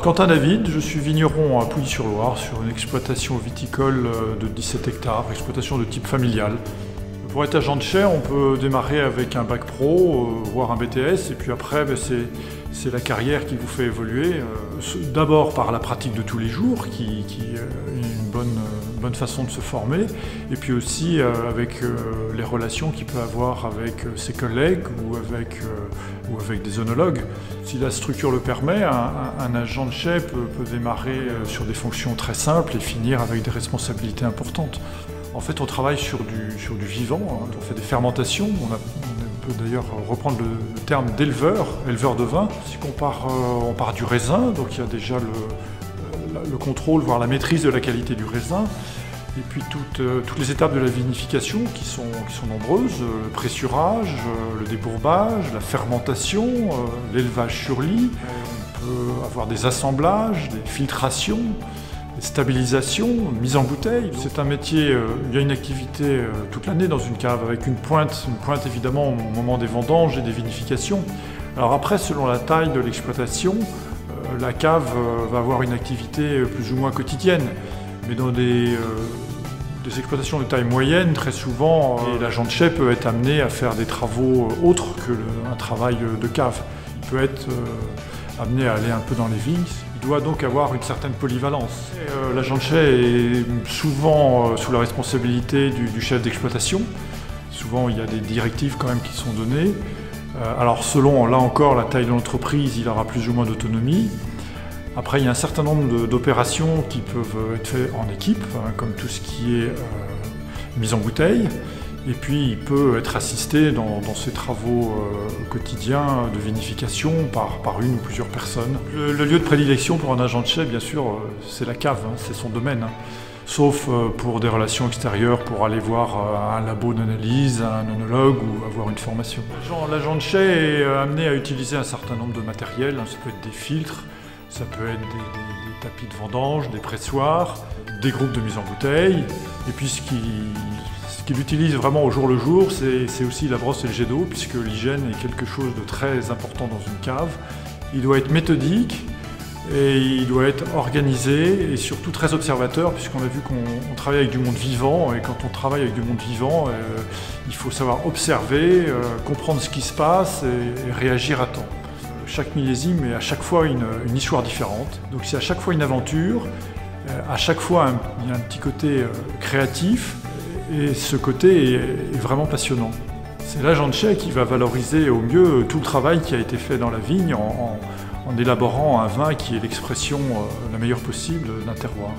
Quentin David, je suis vigneron à Pouilly-sur-Loire sur une exploitation viticole de 17 hectares, exploitation de type familial. Pour être agent de chai, on peut démarrer avec un bac pro, voire un BTS, et puis après c'est la carrière qui vous fait évoluer. D'abord par la pratique de tous les jours, qui est une bonne façon de se former, et puis aussi avec les relations qu'il peut avoir avec ses collègues ou avec des œnologues. Si la structure le permet, un agent de chai peut démarrer sur des fonctions très simples et finir avec des responsabilités importantes. En fait, on travaille sur du vivant, hein. On fait des fermentations. On peut d'ailleurs reprendre le terme d'éleveur, éleveur de vin. On part du raisin, donc il y a déjà le contrôle, voire la maîtrise de la qualité du raisin. Et puis toutes les étapes de la vinification qui sont nombreuses, le pressurage, le débourbage, la fermentation, l'élevage sur lit. On peut avoir des assemblages, des filtrations, stabilisation, mise en bouteille. C'est un métier, il y a une activité toute l'année dans une cave, avec une pointe évidemment au moment des vendanges et des vinifications. Alors après, selon la taille de l'exploitation, la cave va avoir une activité plus ou moins quotidienne. Mais dans des exploitations de taille moyenne, très souvent, l'agent de chai peut être amené à faire des travaux autres qu'un travail de cave. Il peut être amené à aller un peu dans les vignes. Il doit donc avoir une certaine polyvalence. L'agent de chai est souvent sous la responsabilité du chef d'exploitation. Souvent, il y a des directives quand même qui sont données. Alors selon, là encore, la taille de l'entreprise, il aura plus ou moins d'autonomie. Après, il y a un certain nombre d'opérations qui peuvent être faites en équipe, hein, comme tout ce qui est mise en bouteille. Et puis, il peut être assisté dans ses travaux quotidiens de vinification par une ou plusieurs personnes. Le lieu de prédilection pour un agent de chai, bien sûr, c'est la cave, hein, c'est son domaine. Hein. Sauf pour des relations extérieures, pour aller voir un labo d'analyse, un œnologue ou avoir une formation. L'agent de chai est amené à utiliser un certain nombre de matériel. Hein, ça peut être des filtres, ça peut être des tapis de vendange, des pressoirs, des groupes de mise en bouteille. Et puis ce qu'il utilise vraiment au jour le jour, c'est aussi la brosse et le jet d'eau, puisque l'hygiène est quelque chose de très important dans une cave. Il doit être méthodique et il doit être organisé et surtout très observateur, puisqu'on a vu qu'on travaille avec du monde vivant, et quand on travaille avec du monde vivant, il faut savoir observer, comprendre ce qui se passe et réagir à temps. Chaque millésime est à chaque fois une histoire différente, donc c'est à chaque fois une aventure, à chaque fois il y a un petit côté créatif, et ce côté est vraiment passionnant. C'est l'agent de chai qui va valoriser au mieux tout le travail qui a été fait dans la vigne en élaborant un vin qui est l'expression la meilleure possible d'un terroir.